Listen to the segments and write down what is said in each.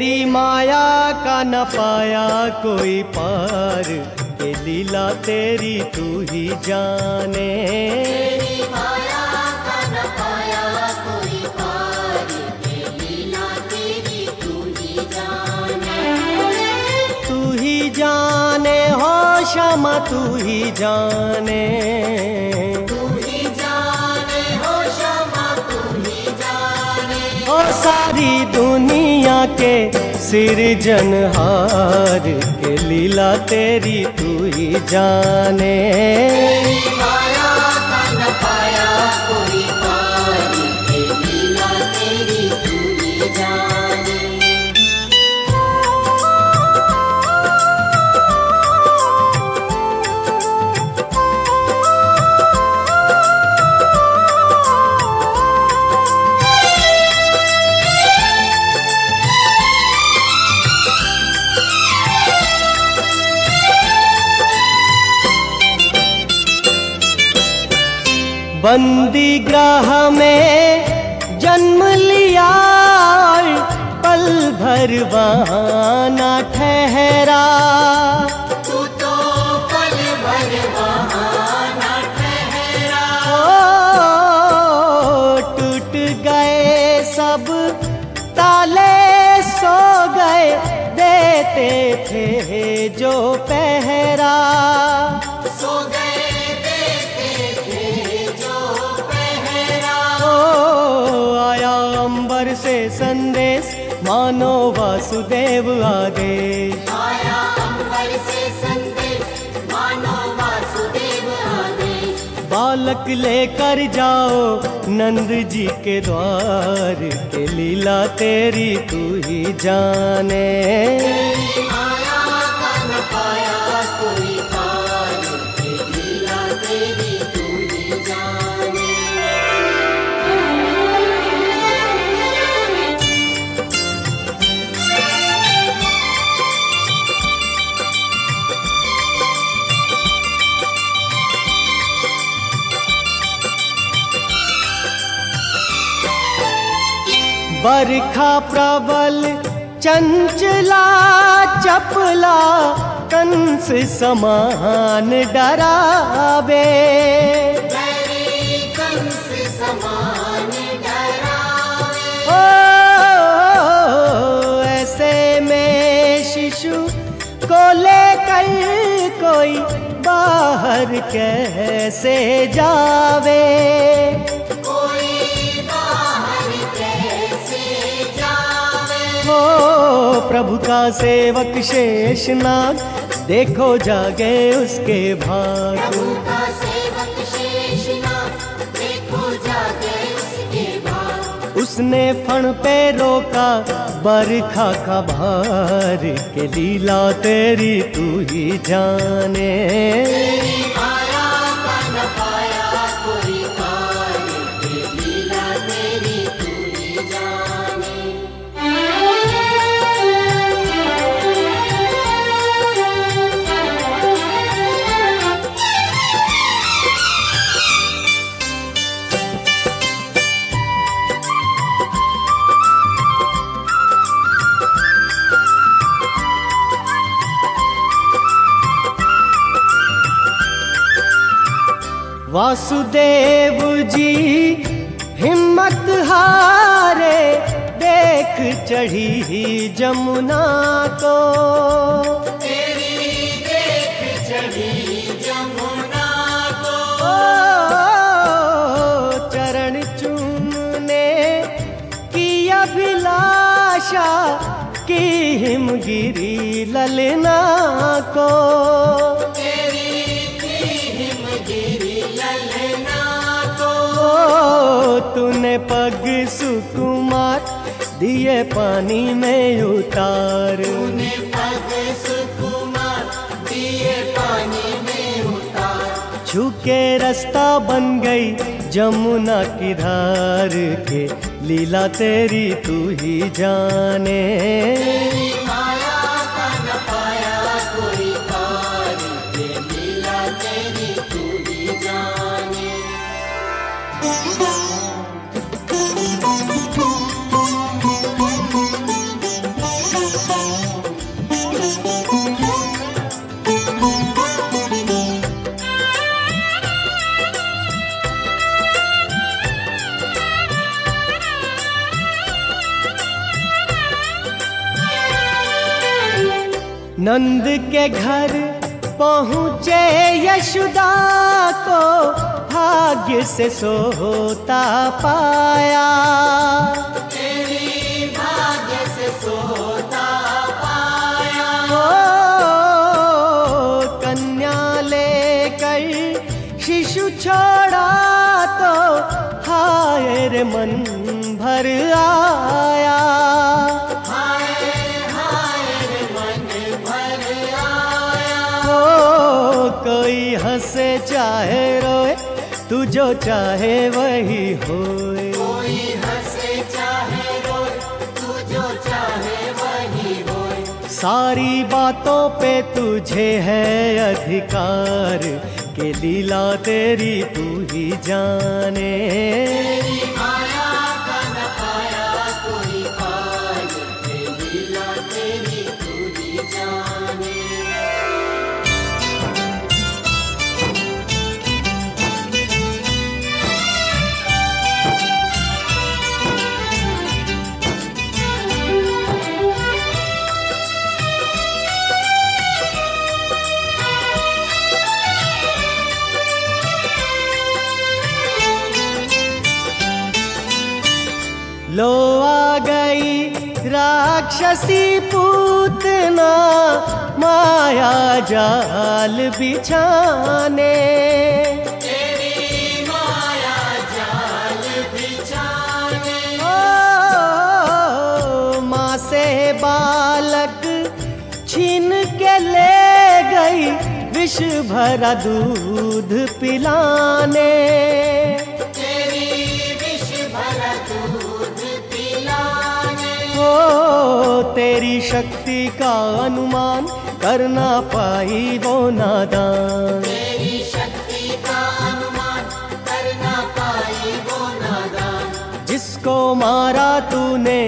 तेरी माया का न पाया कोई पार, ये लीला तेरी तू ही जाने। तेरी माया का न पाया कोई पार, ये लीला तेरी तू ही जाने। तू ही जाने हो श्यामा तू ही जाने। तू ही जाने हो श्यामा तू ही जाने। ओ सारी दुनिया के सिरजनहार, के लीला तेरी तू ही जाने। तेरी माया का न पाया कोई पार, ये लीला तेरी तू ही जाने। बंदी ग्रह में जन्म लिया, पल भर वहाँ न ठहरा। तू तो पल भर वहाँ न ठहरा। ओ टूट गए सब ताले, सो गए देते थे जो पहरा। सो गए देते थे जो पहरा। ओ आया अंबर से संदेश, मानो वासुदेव आदेश। आया अंबर से संदेश, मानो वासुदेव आदेश। बालक लेकर जाओ नंद जी के द्वार, के लीला तेरी तू ही जाने। तेरी माया का न पाया कोई पार, ये लीला तेरी तू ही जाने। बरखा प्रबल चंचला चपला, कंस समान डरावे। तेरी कंस समान डरावे। ओ ऐसे में शिशु को लेकर कोई बाहर कैसे जावे। कोई बाहर कैसे जावे। ओ प्रभु का सेवक शेषनाग, देखो जागे उसके भाग। प्रभु का सेवक शेषनाग, देखो जागे उसके भाग। उसने फण पे रोका बरखा का भार, के लीला तेरी तू ही जाने। तेरी माया का न पाया कोई पार, ये लीला तेरी तू ही जाने। वासुदेव जी हिम्मत हारे, देख चढ़ी जमुना को। तेरी देख चढ़ी जमुना को। ओ चरण चूमने की अभिलाषा, की हिमगिरी ललना को। तूने पग सुकुमार दिए पानी में उतार। तूने पग सुकुमार दिए पानी में उतार। छूके रास्ता बन गई जमुना की धार, के लीला तेरी तू ही जाने। तेरी माया का न पाया कोई पार, ये लीला तेरी तू ही जाने। नंद के घर पहुँचे यशोदा को भाग्य से सोता पाया। तेरी भाग्य से सोता पाया। ओ कन्या लेकर शिशु छोड़ा तो हाय रे मन भर आया। कोई हंसे चाहे रोए तू जो चाहे वही होए। कोई हंसे चाहे रोए तू जो चाहे वही होए। सारी बातों पे तुझे है अधिकार के लीला तेरी तू ही जाने। तेरी माया का न पाया कोई पार, के लीला तेरी तू ही जाने। लो आ गई राक्षसी पूतना माया जाल बिछाने। तेरी माया जाल बिछाने। ओ माँ से बालक छीन के ले गई विष भरा दूध पिलाने। तेरी शक्ति का अनुमान कर ना पाई वो नादान। तेरी शक्ति का अनुमान कर ना पाई वो नादान। जिसको मारा तूने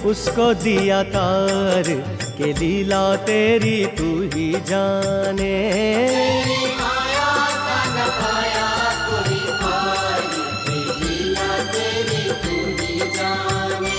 उसको दिया तार के लीला तेरी तू ही जाने। तेरी माया का न पाया कोई पार, के लीला तेरी तू ही जाने।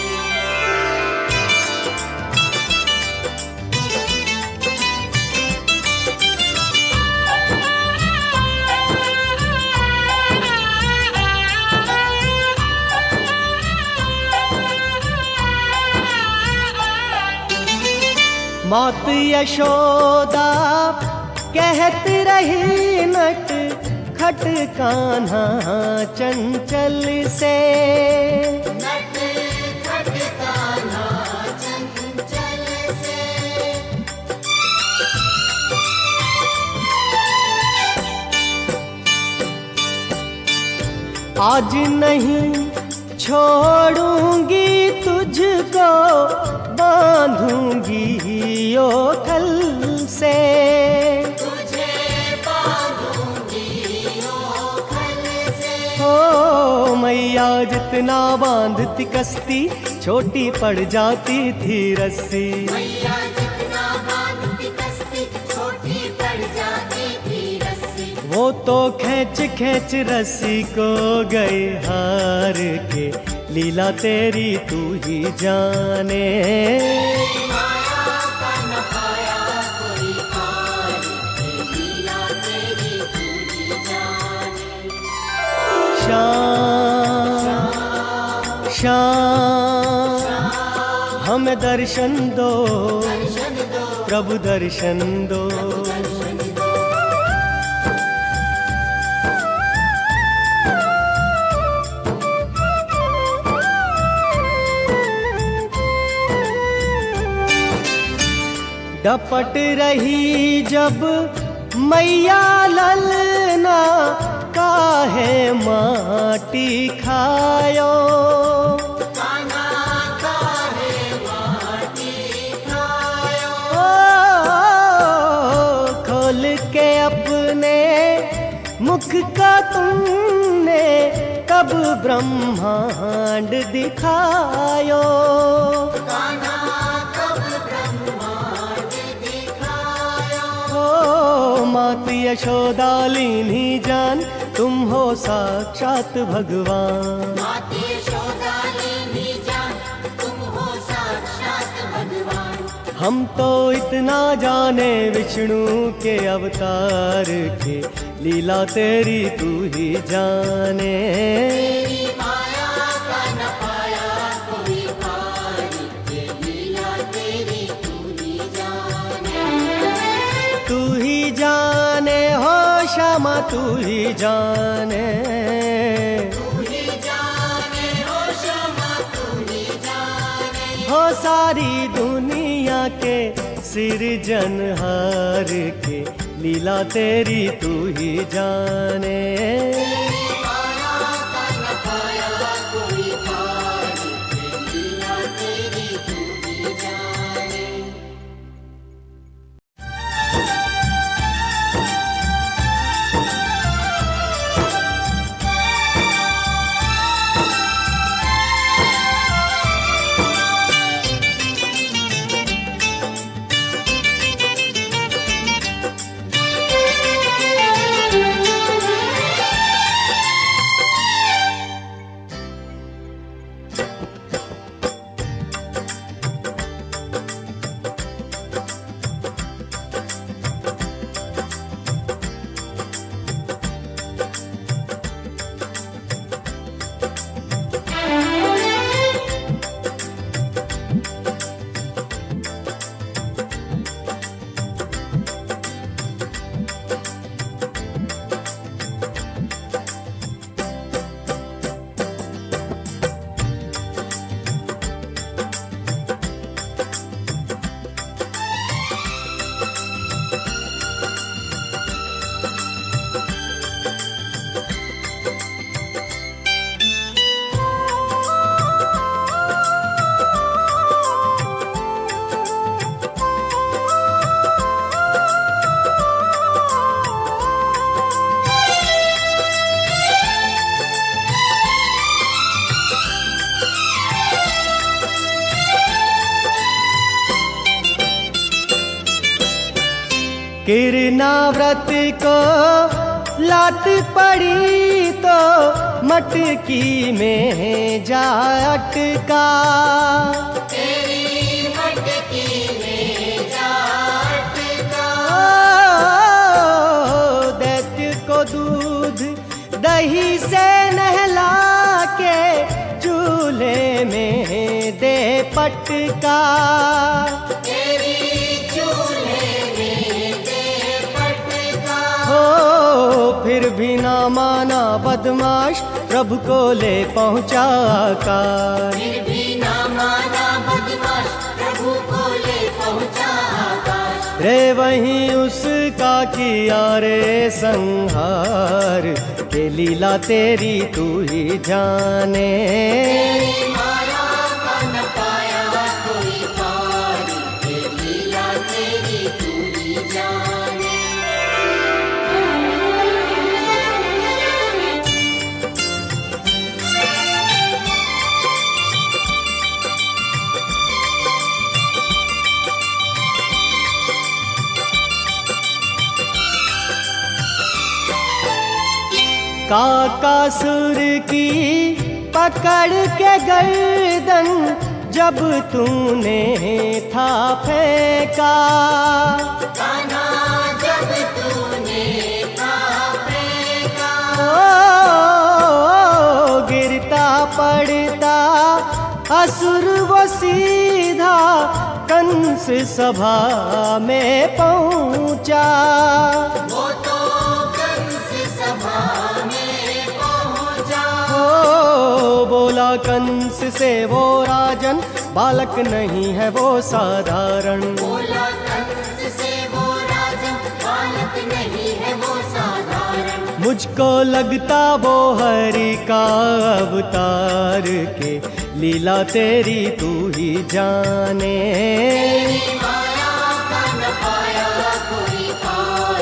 मात यशोदा कहती रही नट खट कान्हा चंचल से। नट खट कान्हा चंचल से। आज नहीं छोड़ूंगी तुझको बांधूंगी यो खल से। तुझे बांधूंगी यो खल से। ओ मैया जितना बांधती कश्ती छोटी पड़ जाती थी रस्सी। मैया जितना बांधती कश्ती छोटी पड़ जाती थी रस्सी। वो तो खींच खींच रस्सी को गए हार के लीला तेरी तू ही जाने। तेरी माया का न पाया कोई पार, के लीला तेरी तू ही जाने। श्याम श्याम हमें दर्शन दो, दर्शन दो, प्रभु दर्शन दो। दर्शन दो। डपट रही जब मैया ललना काहे माटी खायो। कान्हा काहे माटी खायो। ओ खोल के अपने मुख का तुमने कब ब्रह्मांड दिखायो। कान्हा कब ब्रह्मांड दिखायो। ओ मात यशोदा लीनी जान तुम हो साक्षात भगवान। माते यशोदा लीनी जान तुम हो साक्षात भगवान। हम तो इतना जाने विष्णु के अवतार के, लीला तेरी तू ही जाने। तेरी माया का न पाया कोई पार, ये लीला तेरी तू ही जाने। तू ही जाने हो श्यामा तू ही जाने, तू ही जाने हो श्यामा तू ही जाने। हो सारी दुनिया के सिरजनहार के, लीला तेरी तू ही जाने। तेरी माया का न पाया कोई पार, ये लीला तेरी तू ही जाने। किरणाव्रत को लात पड़ी तो मटकी में जा अटका। तेरी मटकी में जा अटका। दैत्य को दूध दही से नहला के चूल्हे में दे पटका। तेरी चूल्हे में दे पटका। हो फिर भी ना माना बदमाश, प्रभु को ले पहुंचा आकाश। फिर भी ना माना बदमाश, प्रभु को ले पहुंचा आकाश। रे वहीं उसका किया रे संहार, के लीला तेरी तू ही जाने। तेरी माया का न पाया कोई पार, ये लीला तेरी तू ही जाने। काकासुर की पकड़ के गर्दन जब तूने था फेंका। कान्हा जब तूने था फेंका। गिरता पड़ता असुर वो सीधा कंस सभा में पहुंचा। वो तो कंस सभा में पहुंचा। ओ बोला कंस से वो राजन, बालक नहीं है वो साधारण। बोला कंस से वो राजन, बालक नहीं है वो साधारण। मुझको लगता वो हरि का अवतार, के लीला तेरी तू ही जाने। तेरी माया का न पाया कोई पार,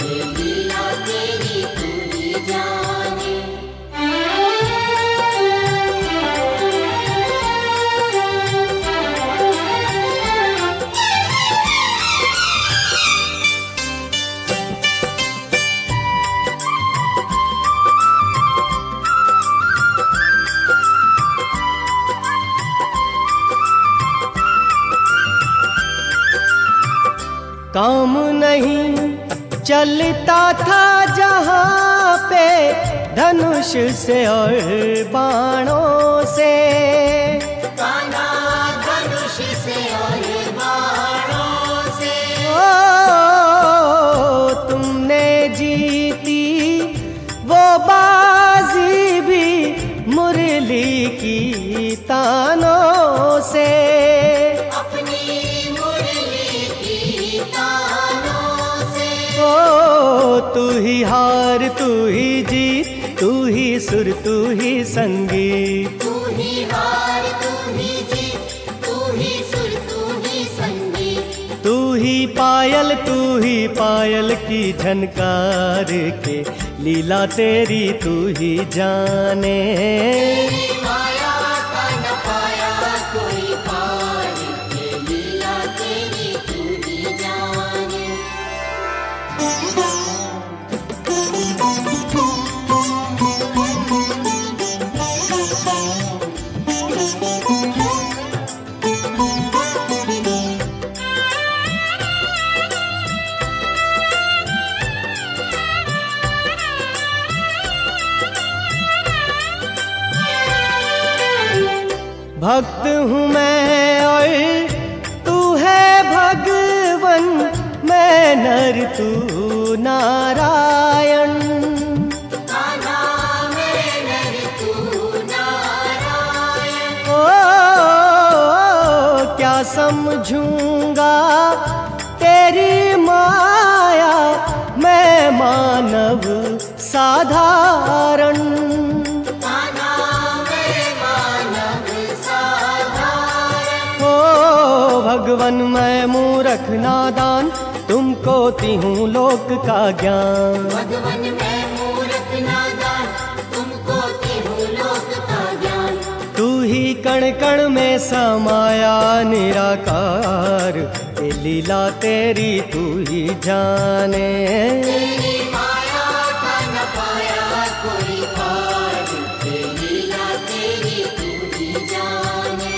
ये लीला तेरी तू ही जाने। काम नहीं चलता था जहाँ पे धनुष से और बाणों से। कान्हा धनुष से और बाणों से। ओ तुमने जीती वो बाजी भी मुरली की तानों से। अपनी मुरली की तानों से। ओ तू ही हार तू ही जीत, तू ही सुर तू ही संगीत। तू ही हार तू ही जीत, तू ही सुर तू ही संगीत। तू ही पायल की झनकार के लीला तेरी तू ही जाने। तेरी माया का न पाया कोई पार के लीला तेरी तू ही जाने। भक्त हूँ मैं और तू है भगवन, मैं नर तू नारायण। कान्हा मैं नर तू नारायण। ओ क्या समझूंगा तेरी माया, मैं मानव साधारण। भगवन मैं मूर्ख नादान, तुमको तीहूँ लोक का ज्ञान। भगवन मैं मूर्ख नादान, तुमको तीहूँ लोक का ज्ञान। तू ही कण कण में समाया निराकार, ये लीला तेरी तू ही जाने। तेरी माया का न पाया कोई पार, ये लीला तेरी तू ही जाने।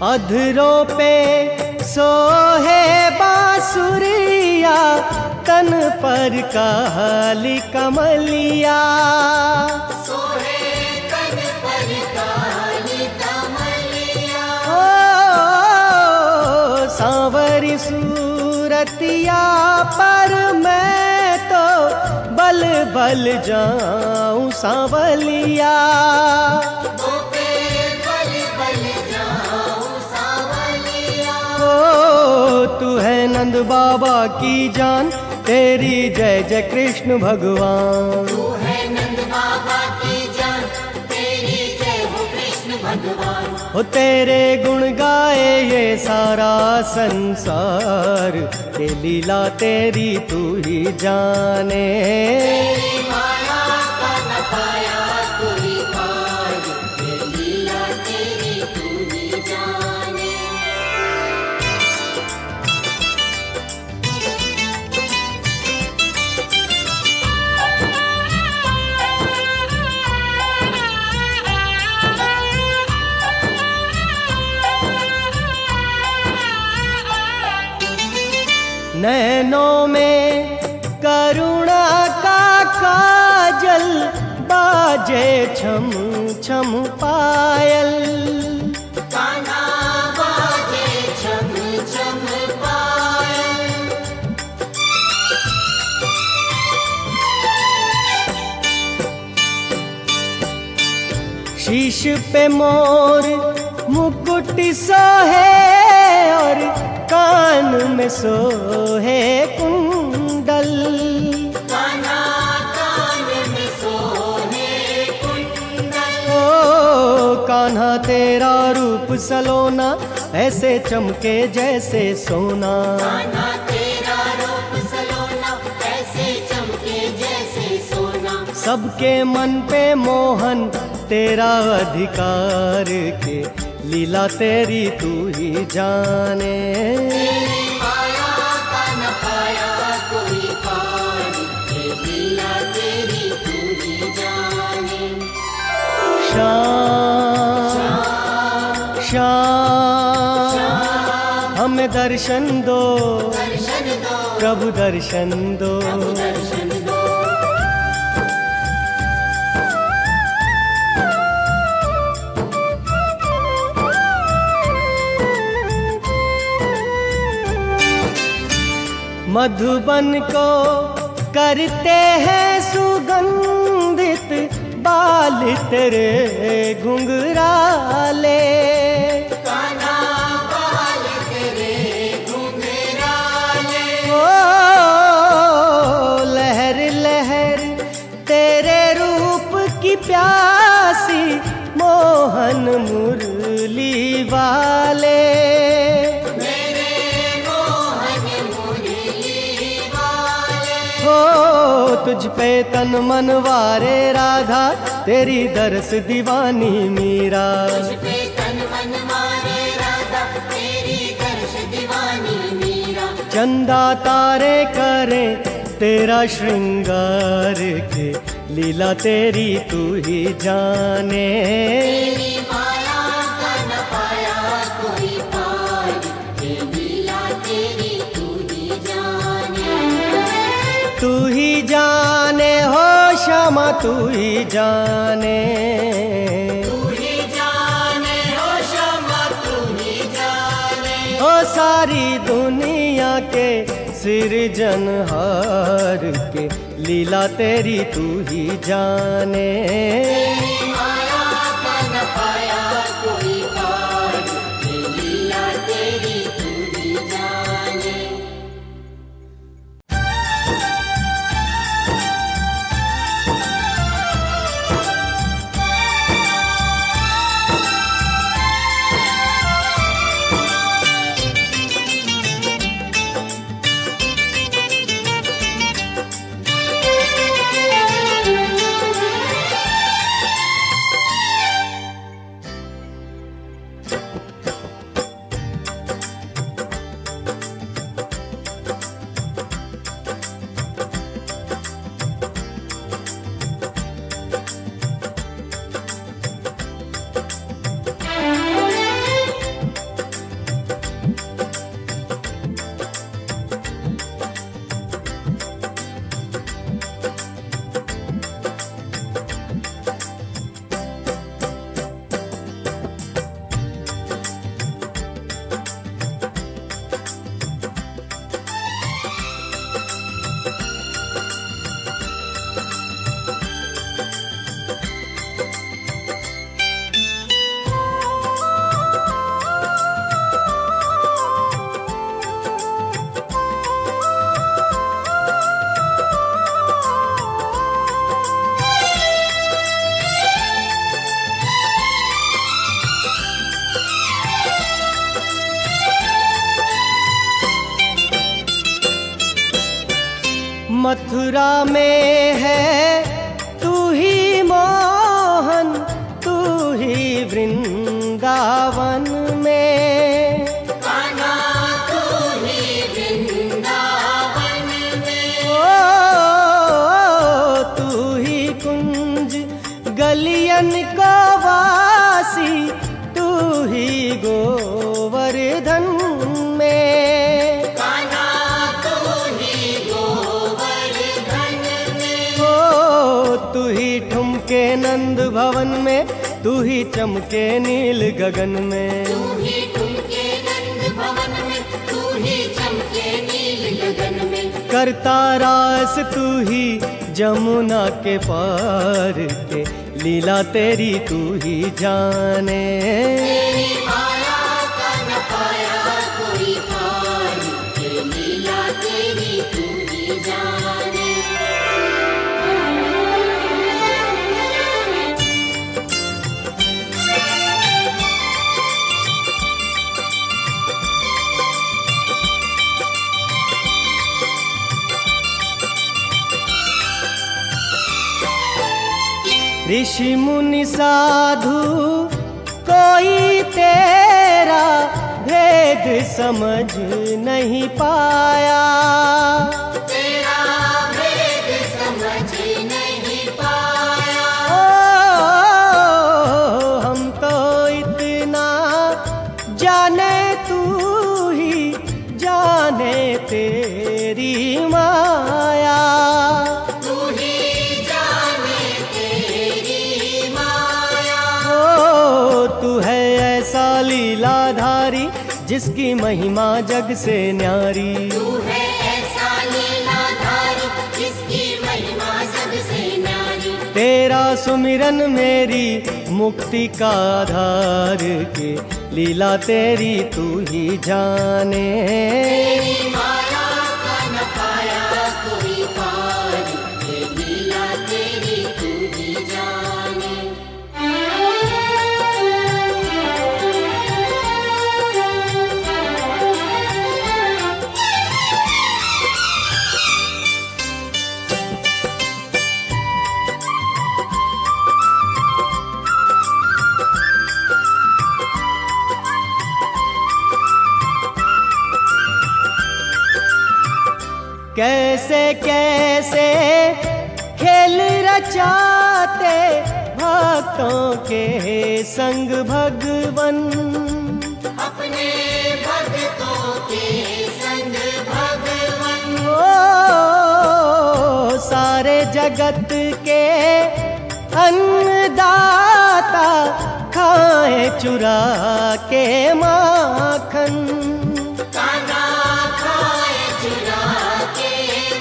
अधरों पे सोहे बांसुरिया, तन पर काली कमलिया। सोहे तन पर काली कमलिया। ओ सांवरी सूरतिया पर मैं तो बल बल जाऊं सांवलिया। तू है नंद बाबा की जान, तेरी जय जय कृष्ण भगवान। तू है नंद बाबा की जान, तेरी जय हो कृष्ण भगवान। हो तेरे गुण गाए ये सारा संसार, ये लीला तेरी तू ही जाने। तेरी माया का न पाया कोई पार, ये लीला तेरी तू ही जाने। नैनों में करुणा का काजल, बाजे छम छम पायल। कान्हा बाजे छम छम पायल। शीश पे मोर मुकुट सोहे और कान में सोहे कुंडल। कान्हा कान में सोहे कुंडल। ओ कान्हा तेरा रूप सलोना, ऐसे चमके जैसे सोना। कान्हा तेरा रूप सलोना, ऐसे चमके जैसे सोना। सबके मन पे मोहन तेरा अधिकार के लीला तेरी तू ही जाने। तेरी माया का न पाया कोई पार, ये लीला तेरी तू ही जाने। श्याम श्याम हमें दर्शन दो, दर्शन दो, प्रभु दर्शन दो। दर्शन दो। मधुबन को करते हैं सुगंधित बाल तेरे घुंघराले। कान्हा बाल तेरे घुंघराले। ओ लहर लहर तेरे रूप की प्यासी मोहन मुरली वाले। तुझ पे तन मन वारे राधा, तेरी दरस दीवानी मीरा। तुझ पे तन मन वारे राधा, तेरी दरस दीवानी मीरा। चंदा तारे करें तेरा श्रृंगार के लीला तेरी तू ही जाने। तेरी माया का न पाया कोई पार, ये लीला तेरी तू ही जाने। तू ही जाने हो श्यामा तू ही जाने। तू ही जाने हो श्यामा तू ही जाने। ओ सारी दुनिया के सिरजनहार के लीला तेरी तू ही जाने। तेरी माया का न पाया कोई पार, ये लीला तेरी तू ही जाने। मथुरा में है तू ही मोहन, तू ही वृंदावन में। कान्हा तू ही वृंदावन में। ओ तू ही कुंज गलियन को वासी, तू ही गोवर्धन में। कान्हा तू ही गोवर्धन में। ओ तू ही ठुमके नंद भवन में, तू ही चमके नील गगन में। तू ही ठुमके नंद भवन में, तू ही चमके नील गगन में। करता रास तू ही जमुना के पार के लीला तेरी तू ही जाने। तेरी माया का न पाया कोई पार, ये लीला तेरी तू ही जाने। ऋषि मुनि साधु कोई तेरा भेद समझ नहीं पाया। तेरा भेद समझ नहीं पाया। ओ हम तो इतना जाने, तू ही जाने तेरी माया। तू ही जाने तेरी माया। ओ तू है ऐसा लीलाधारी जिसकी महिमा जग से न्यारी। तू है ऐसा लीलाधारी जिसकी महिमा जग से न्यारी। तेरा सुमिरन मेरी मुक्ति का आधार के, लीला तेरी तू ही जाने। तेरी माया का न पाया कोई पार, ये लीला तेरी तू ही जाने। कैसे कैसे खेल रचाते भक्तों के संग भगवन। अपने भक्तों के संग भगवन। ओ सारे जगत के अन्नदाता खाए चुरा के माखन। कान्हा खाए चुरा के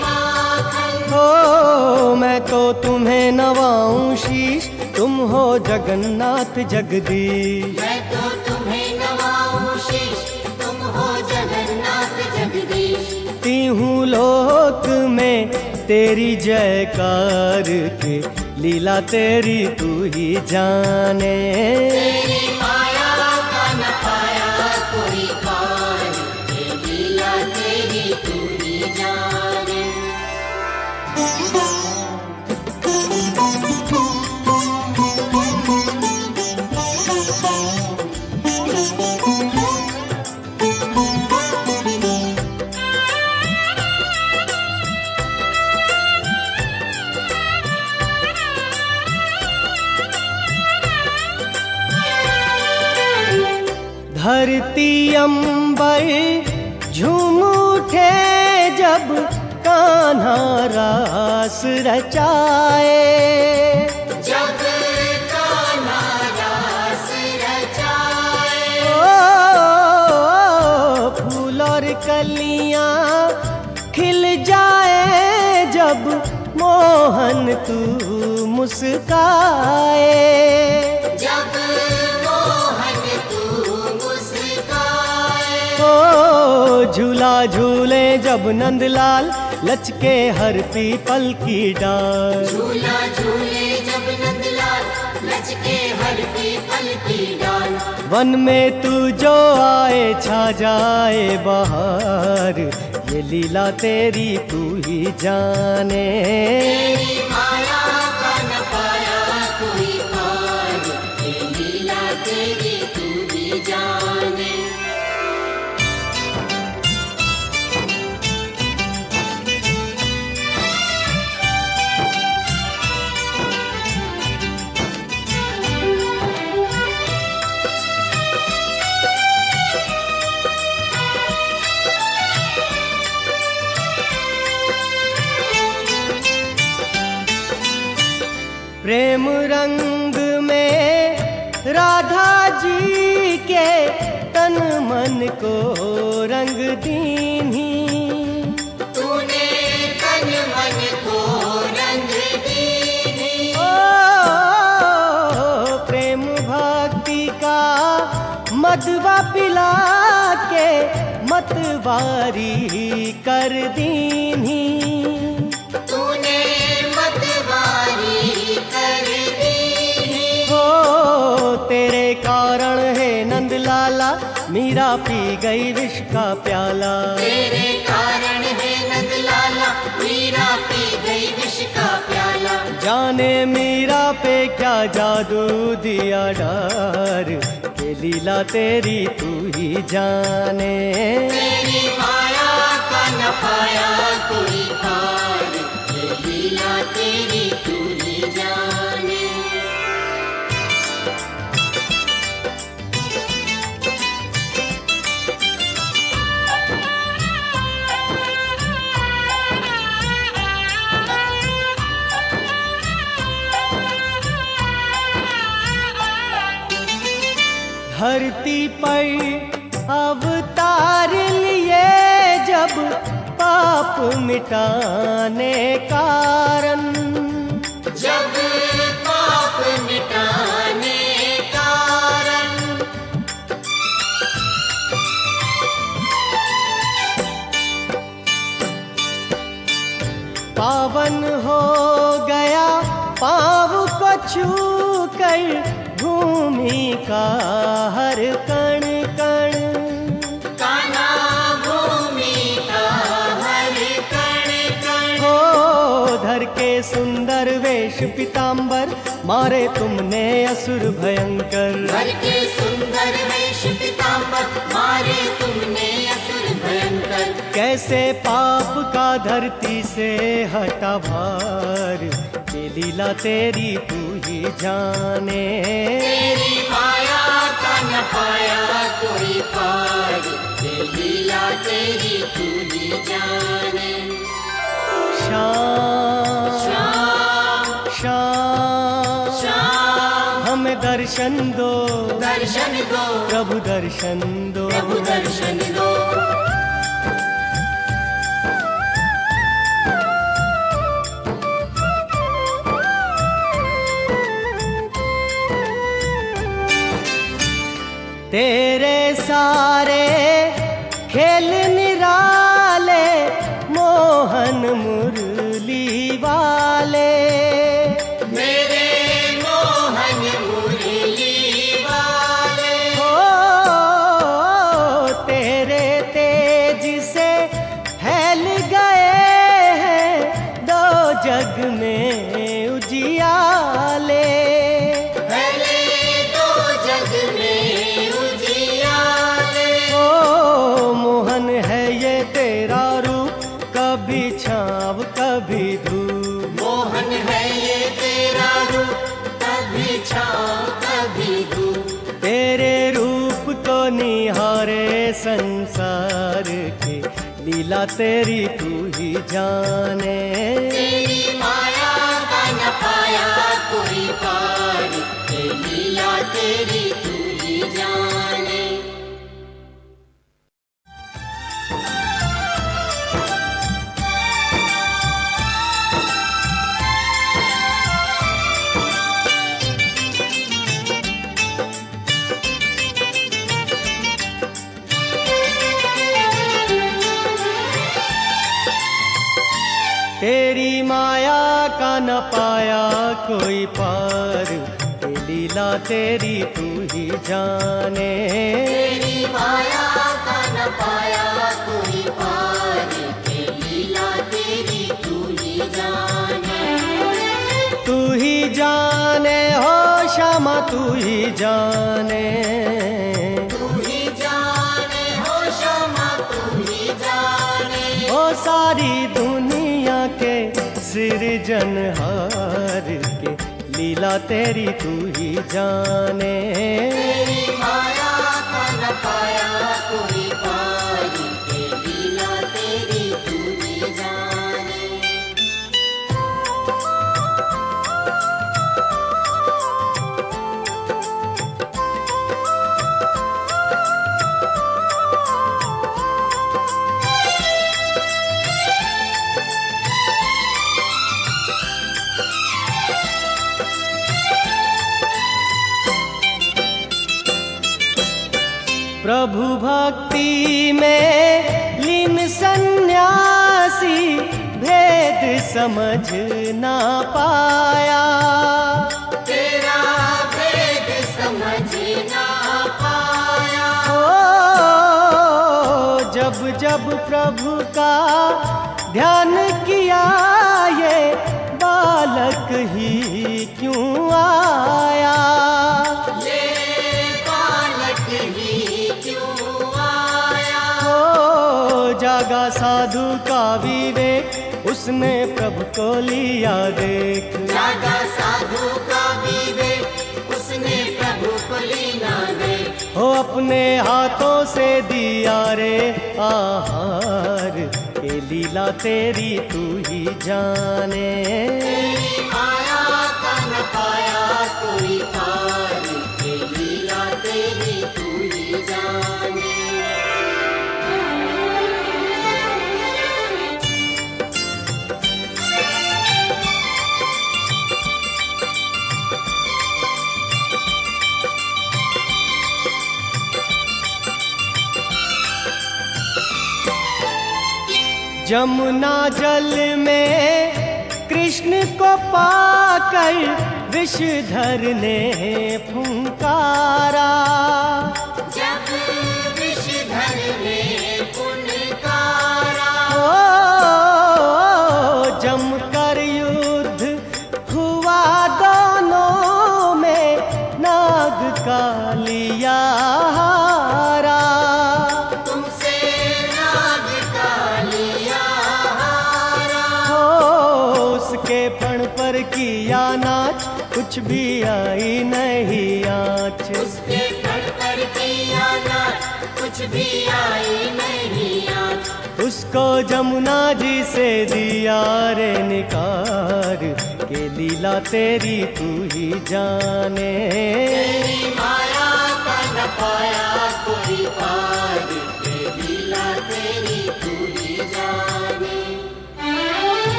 माखन। ओ मैं तो तुम्हें नवाऊं शीश, तुम हो जगन्नाथ जगदीश। मैं तो तुम्हें नवाऊं शीश, तुम हो जगन्नाथ जगदीश। तीहूं लोक में तेरी जयकार के, लीला तेरी तू ही जाने। तेरी माया का न पाया कोई पार, ये लीला तेरी तू ही जाने। धरती अंबर झूम उठे जब कान्हा रास रचाए। जब कान्हा रास रचाए। ओ फूल और कलियां खिल जाए जब मोहन तू मुस्काए। जब मोहन तू मुस्काए। ओ झूला झूले जब नंदलाल, लचके हर पीपल की डाल। झूला झूले जब नंदलाल, लचके हर पीपल की डाल। वन में तू जो आए छा जाए बहार, ये लीला तेरी तू ही जाने। तेरी माया का न पाया कोई पार, ये लीला तेरी तू ही जाने। प्रेम रंग में राधा जी के तन मन को रंग दीन्ही। तूने तन मन को रंग दीन्ही। ओ प्रेम भक्ति का मधुआ पिला के मतवारी कर दीन्ही। तूने मतवारी कर दीन्ही। हो तेरे कारण है नंदलाला, मीरा पी गई विष का प्याला। तेरे कारण है नंदलाला, मीरा पी गई विष का प्याला। जान जाने मीरा पे क्या जादू दिया डार, के लीला तेरी तू ही जाने। तेरी माया का न पाया कोई पार, ये लीला तेरी तू ही जाने। धरती पर अवतार लिए जब पाप मिटाने कारण, जब पाप मिटाने कारण, पावन हो गया पाँव को छू कर भूमि का हर कण कण। कान्हा भूमि का हर कण कण। हो धर के सुंदर वेश पीताम्बर, मारे तुमने असुर भयंकर। धर के सुंदर वेश पीताम्बर, मारे तुमने असुर भयंकर। कैसे पाप का धरती से हटा भार, ये लीला तेरी तू ही जाने। तेरी माया का न पाया कोई पार, ये लीला तेरी तू ही जाने। श्याम श्याम श्याम श्याम, हमें दर्शन दो, दर्शन दो प्रभु दर्शन दो। प्रभु दर्शन दो। तेरे सारे खेल निराले, मोहन मुरली वाले। मेरे मोहन मुरली वाले। हो तेरे तेज से फैल गए हैं दो जग में उजियाले। पहले दो जग में उजियाले। ओ मोहन है ये तेरा रूप, कभी छाँव कभी धूप। मोहन है ये तेरा रूप, कभी छाँव कभी धूप। तेरे रूप को निहारे संसार के, लीला तेरी तू ही जाने। तेरी माया का न पाया कोई पार, ये लीला तेरी तू ही जाने। तेरी माया का न पाया कोई पार, ये लीला तेरी तू ही जाने। तेरी माया का न पाया कोई पार, ये लीला तेरी तू ही जाने। तू ही जाने हो श्यामा, तू ही जाने। तू ही जाने हो श्यामा, तू ही जाने। ओ सारी दुनिया के सृजनहार के, लीला तेरी तू ही जाने। तेरी माया का न पाया कोई पार, ये लीला तेरी तू ही जाने। प्रभु भक्ति में लीन सन्यासी, भेद समझ ना पाया। तेरा भेद समझ ना पाया। ओ जब जब प्रभु का ध्यान किया, ये बालक ही क्यों आया, ये बालक ही क्यों आया। ओ जागा साधु का विवेक, उसने प्रभु को लिया देख। जागा साधु का विवेक, उसने प्रभु को लिया देख। हो अपने हाथों से दिया रे आहार, के लीला तेरी तू ही जाने। तेरी माया का न पाया कोई पार, ये लीला तेरी तू ही जाने। जमुना जल में कृष्ण को पाकर विषधर ने फुंकारा। जब विषधर ने फुनकारा, ओ जमकर युद्ध हुआ दोनों में, नाग का लिया हारा। तुमसे नाग का लिया हारा। उसके फण पर किया नाच, कुछ भी आई नहीं आँच। उसके फण पर किया नाच, कुछ भी आई नहीं आँच। उसको जमुना जी से दिया रे निकार, के लीला तेरी तू ही जाने। तेरी माया का न पाया कोई पार, ये लीला तेरी तू ही जाने।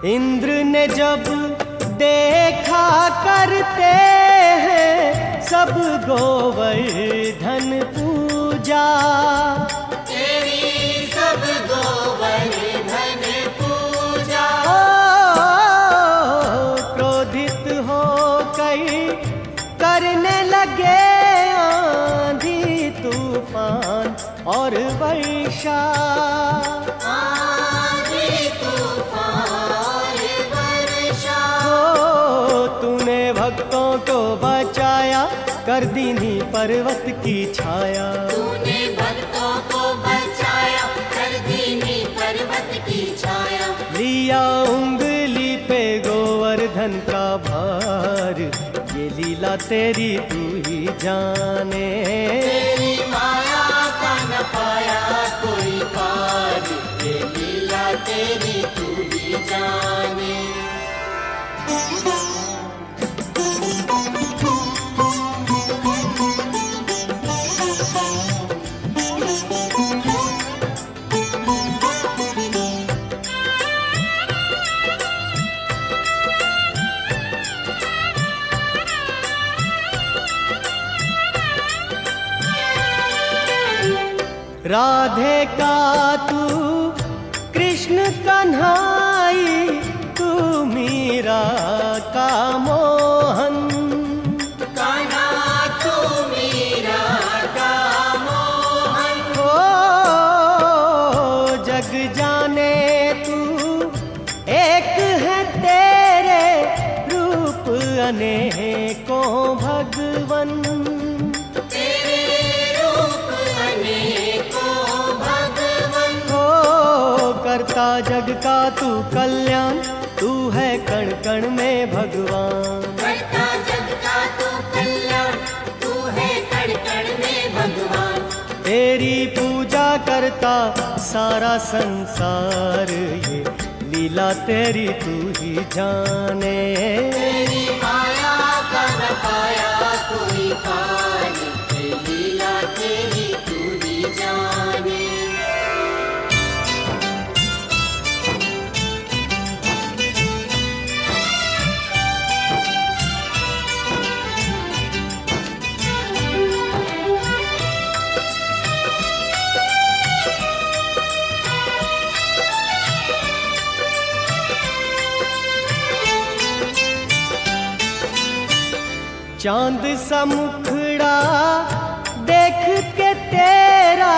इंद्र ने जब देखा करते हैं सब गोवर्धन पूजा, तेरी सब गोवर्धन पूजा। क्रोधित हो कई करने लगे आंधी तूफान और वर्षा। आंधी तूफान वर्षा। तूने भक्तों को बचाया, कर दीनी पर्वत की छाया। तूने भक्तों को बचाया, कर दीनी पर्वत की छाया। लिया उंगली पे गोवर्धन का भार, ये लीला तेरी तू ही जाने। तेरी माया का न पाया कोई पार, ये लीला तेरी तू ही जाने। राधे का तू कृष्ण कन्हाई, तू मीरा का मोहन। कान्हा तू मीरा का मोहन। हो जग जाने तू एक है, तेरे रूप अनेकों भगवन। तेरे रूप अनेकों भगवन। हो करता जग का तू कल्याण, तू है कण कण में भगवान। करता जग का तू कल्याण, तू है कण कण में भगवान। तेरी पूजा करता सारा संसार, ये लीला तेरी तू ही जाने। तेरी माया का न पाया कोई पार, ये लीला तेरी तू ही जाने। चांद सा मुखड़ा देख के तेरा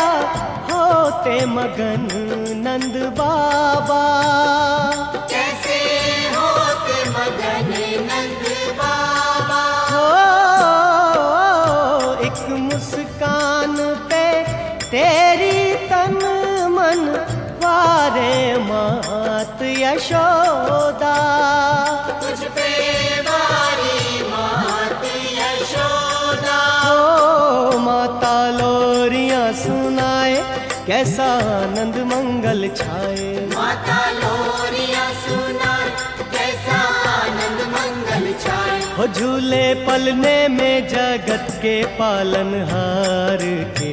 होते मगन नंद बाबा। कैसे होते मगन नंद बाबा। हो एक मुस्कान पे तेरी तन मन वारे मात यशोदा। तुझ पे वारी मात यशोदा। ओ माता लोरियां सुनाए कैसा आनंद मंगल छाए। माता लोरियां सुनाए कैसा आनंद मंगल छाए। हो झूले पलने में जगत के पालनहार के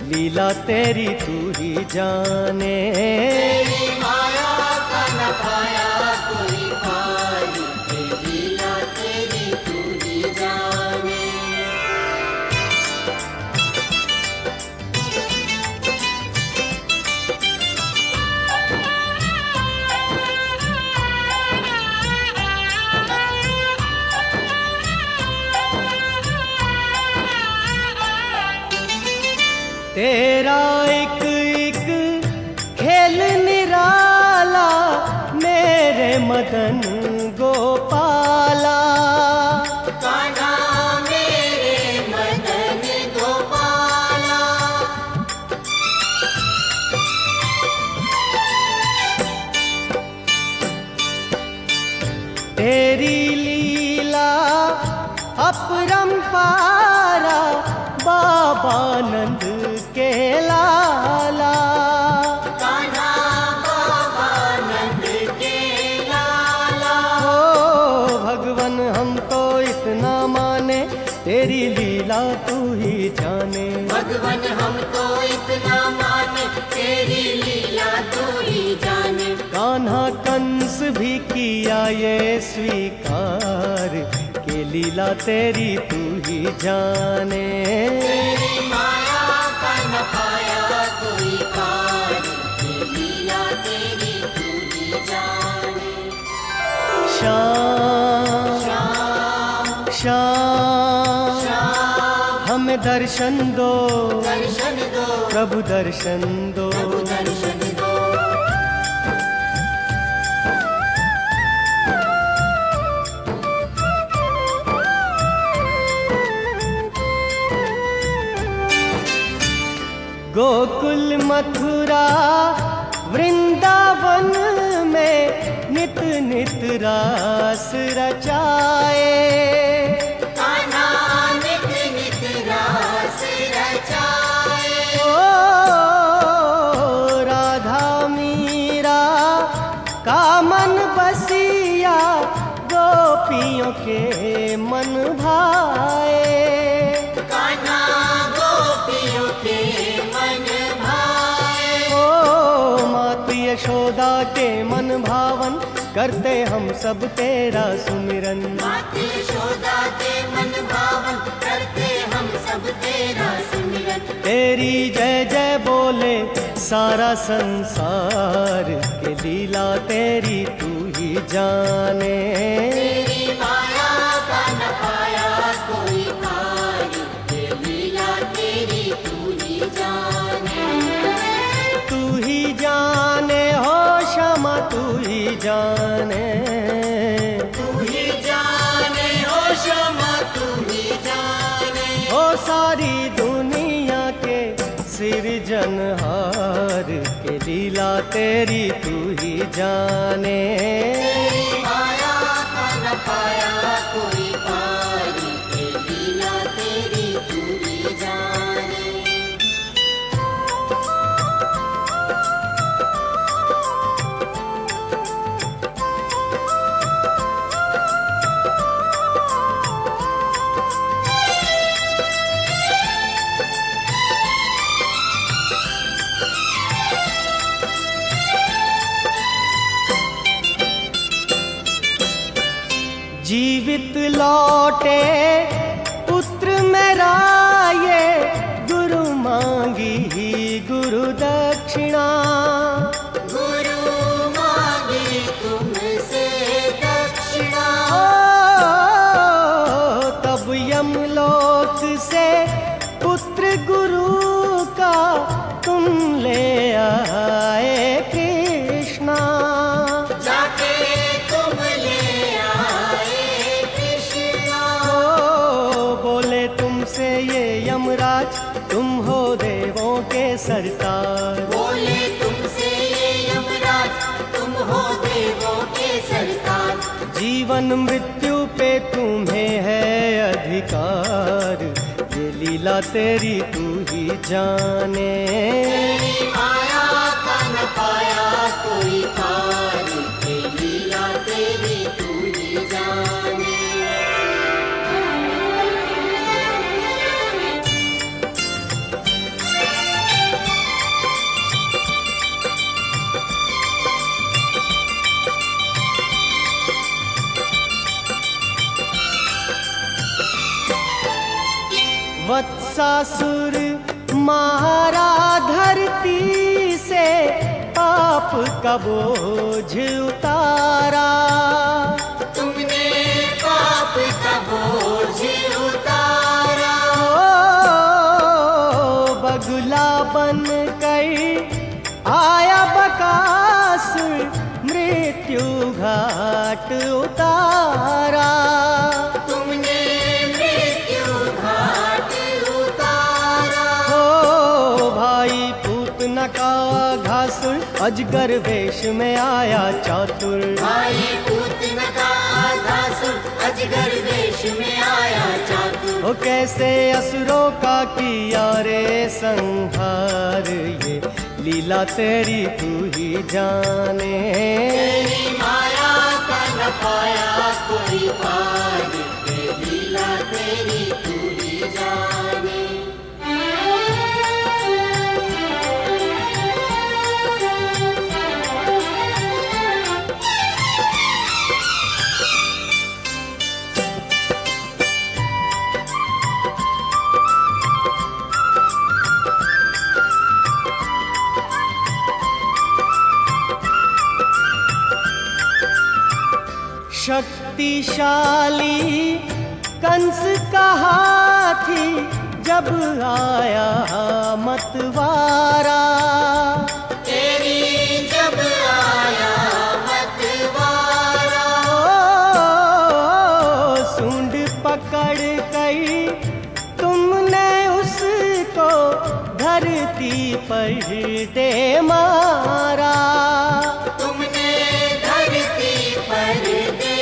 लीला तेरी तू ही जाने। तेरी माया का न पाया कोई पार, के लीला तेरी तू ही जाने। तेरा एक एक खेल निराला मेरे मदन गोपाला। कान्हा मेरे मदन गोपाला। तेरी लीला अपरंपारा बाबा नंद के लाला। कान्हा बाबा नंद के लाला। ओ भगवन हम तो इतना माने तेरी लीला तू ही जाने। भगवन हमको इतना माने तेरी लीला तू ही जाने। कान्हा कंस भी किया ये स्वीकार के लीला तेरी तू ही जाने। तेरी माया का न पाया कोई पार, के लीला तेरी तू ही जाने। श्याम श्याम श्याम श्याम हमें दर्शन दो, दर्शन दो, प्रभु दर्शन दो। प्रभु दर्शन दो। गोकुल मथुरा वृंदावन में नित नित रास रचाए। कान्हा नित नित रास रचाए। ओ राधा मीरा का मन बसिया गोपियों के मन भाए। कान्हा गोपियों के मन भाए। ओ मात यशोदा के मन भावन करते हम सब तेरा सुमिरन। मात यशोदा के मन भावन करते हम सब तेरा सुमिरन। तेरी जय जय बोले सारा संसार के लीला तेरी तू ही जाने। तेरी माया का न पाया कोई पार, के लीला तेरी तू ही जाने। तू ही जाने हो क्षमा तू ही जाने। तू ही जाने हो क्षमा तू ही जाने। हो सारी दुनिया के सिरजनहार के लीला तेरी तू ही जाने। तेरी माया का न पाया कोई पार, के लीला तेरी तू ही जाने। जीवित लौटे पुत्र मेरा ये गुरु मांगी ही गुरु दक्षिणा। गुरु मांगी तुमसे दक्षिणा। तब यमलोक से पुत्र गुरु का तुम ले आए कृष्णा। जाके तुम ले आए कृष्णा। ओ बोले तुमसे ये यमराज तुम हो देवों के सरताज। बोले तुमसे ये यमराज तुम हो देवों के सरताज। जीवन मृत्यु पे तुम्हें है अधिकार, ये लीला तेरी तू ही जाने। तेरी माया का न पाया कोई पार, ये लीला तेरी तू ही जाने। वत्सासुर मारा धरती से पाप का बोझ उतारा। तुमने पाप का बोझ उतारा। ओ बगुला बन कर आया बकासुर, मृत्यु घाट उतारा। तुमने मृत्यु घाट उतारा। ओ भाई पूतना का घासुर, अजगर वेश में आया चातुर। भाई पूतना का आधासुर, अजगर वेश में आया चातुर। ओ कैसे असुरों का किया रे संहार, ये लीला तेरी तू ही जाने। तेरी माया का न पाया कोई पार, ये लीला तेरी तू ही जाने। शक्तिशाली कंस का हाथी जब आया मतवारा। तेरी जब आया मतवारा। ओ सूंड पकड़ कई तुमने उसको धरती पर दे मारा। तुमने धरती पर दे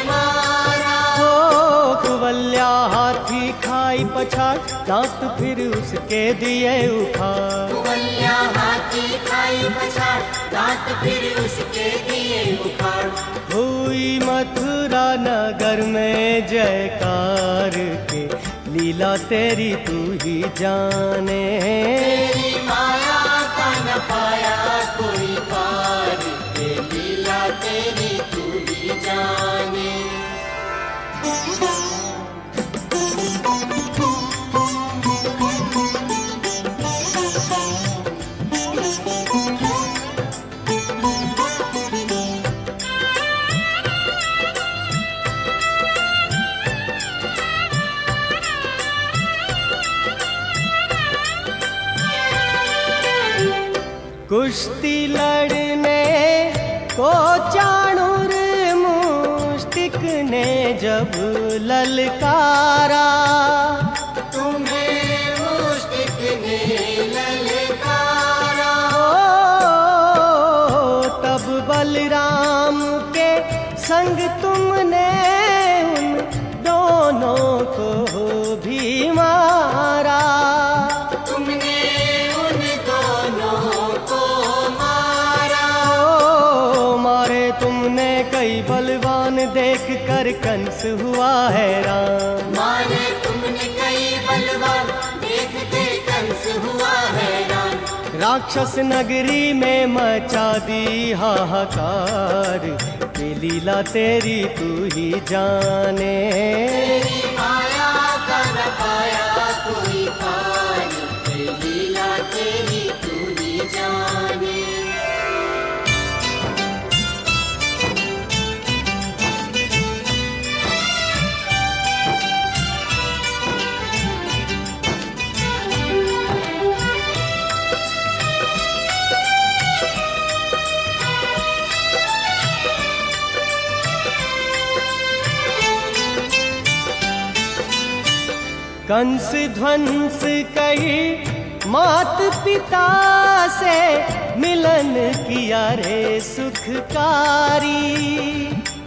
मारा। ओ कुवल्या हाथी खाई पछाड़, दांत फिर उसके दिए उखाड़। कुवल्या हाथी खाई पछाड़, दांत फिर उसके दिए उखाड़। हुई मथुरा नगर में जयकार के, लीला तेरी तू ही जाने। तेरी माया का न पाया कोई पार, ये लीला तेरी तू ही जाने। कुश्ती लड़ने को चाणूर मुष्टिक ने जब ललकारा। तुम्हें मुष्टिक ने ललकारा। ओ तब बलराम के संग तुमने उन दोनों को भी मारा। तुमने उन दोनों को मारा। ओ मारे तुमने कई बलवान, देख कर कंस हुआ हैरान। मारे तुमने कई बलवान, देख के कंस हुआ हैरान। राक्षस नगरी में मचा दी हाहाकार, ये लीला तेरी तू ही जाने। तेरी माया का न पाया कोई पार, ये लीला तेरी तू ही जाने। कंस ध्वंस कही मात पिता से मिलन किया रे सुखकारी।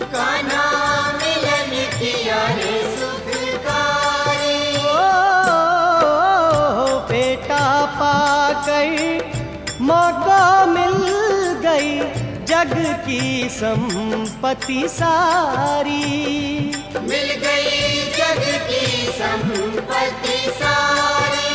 कान्हा मिलन किया रे सुखकारी। बेटा पा गई मौका मिल गई जग की संपत्ति सारी। मिल गई जग की संपत्ति सारी।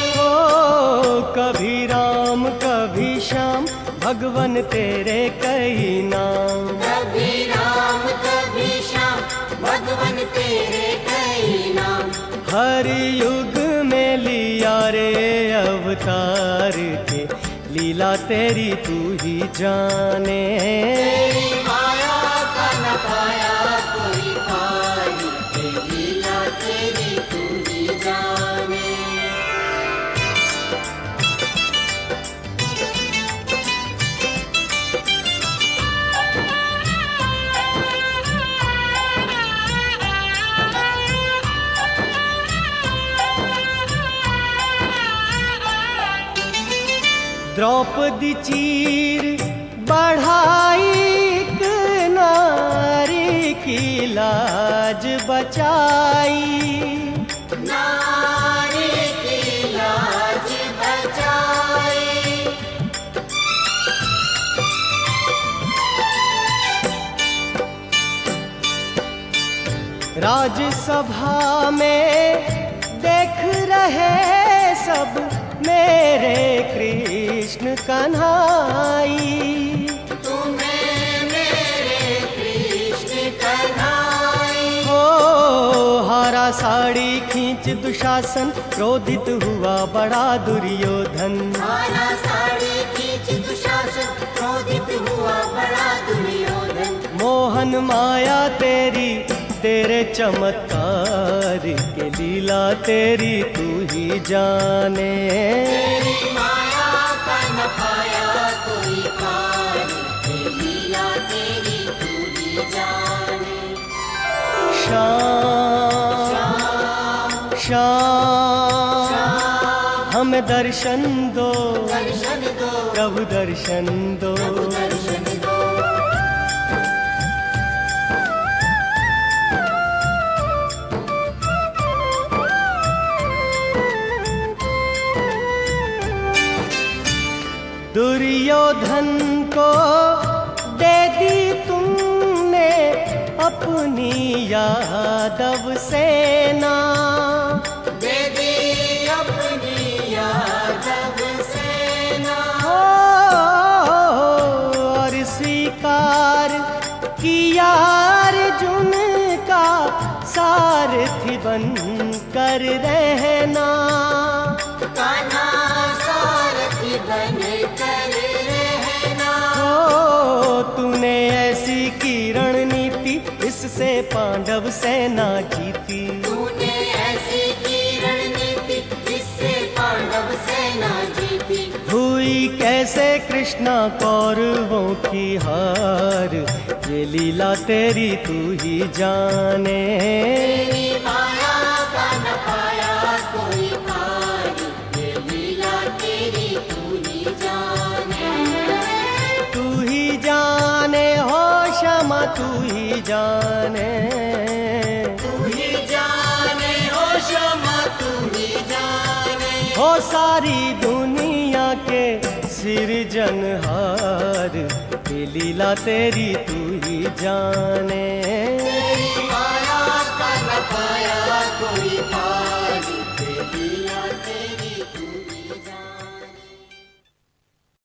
कभी राम कभी श्याम भगवन तेरे कई नाम। कभी राम कभी श्याम भगवन तेरे कई नाम। हर युग में लिया रे अवतार के लीला तेरी तू ही जाने। तेरी माया का न पाया कोई पार, लीला तेरी तू ही जाने। द्रौपदी चीर बढ़ाई एक नारी की लाज बचाई। नारी की लाज बचाई। राजसभा में देख रहे सब मेरे कृष्ण कन्हाई। तुम्हें मेरे कृष्ण कन्हाई। हो हारा साड़ी खींच दुशासन क्रोधित हुआ बड़ा दुर्योधन। हारा साड़ी खींच दुशासन क्रोधित हुआ बड़ा दुर्योधन। मोहन माया तेरी तेरे चमत्कार के लीला तेरी तू ही जाने। तेरी माया का न पाया कोई पार, लीला तेरी तू ही जाने। श्याम श्याम हमें दर्शन दो, दर्शन दो प्रभु दर्शन दो। दर्शन दो। दुर्योधन को दे दी तुमने अपनी यादव सेना। दे दी अपनी यादव सेना। और स्वीकार किया अर्जुन का सारथी बन कर रहना। कान्हा सारथी बन कर रहना। तूने ऐसी की रणनीति इससे पांडव सेना जीती। तूने ऐसी की रणनीति जिससे पांडव सेना जीती। हुई कैसे कृष्णा कौरवों की हार ये लीला तेरी तू ही जाने। तेरी माया का न पाया कोई पार, ये लीला तेरी तू ही जाने। तू ही जाने हो क्षमा तू ही जाने। तू ही जाने हो क्षमा तू ही जाने। हो सारी दुनिया के सिरजनहार ये लीला तेरी तू ही जाने।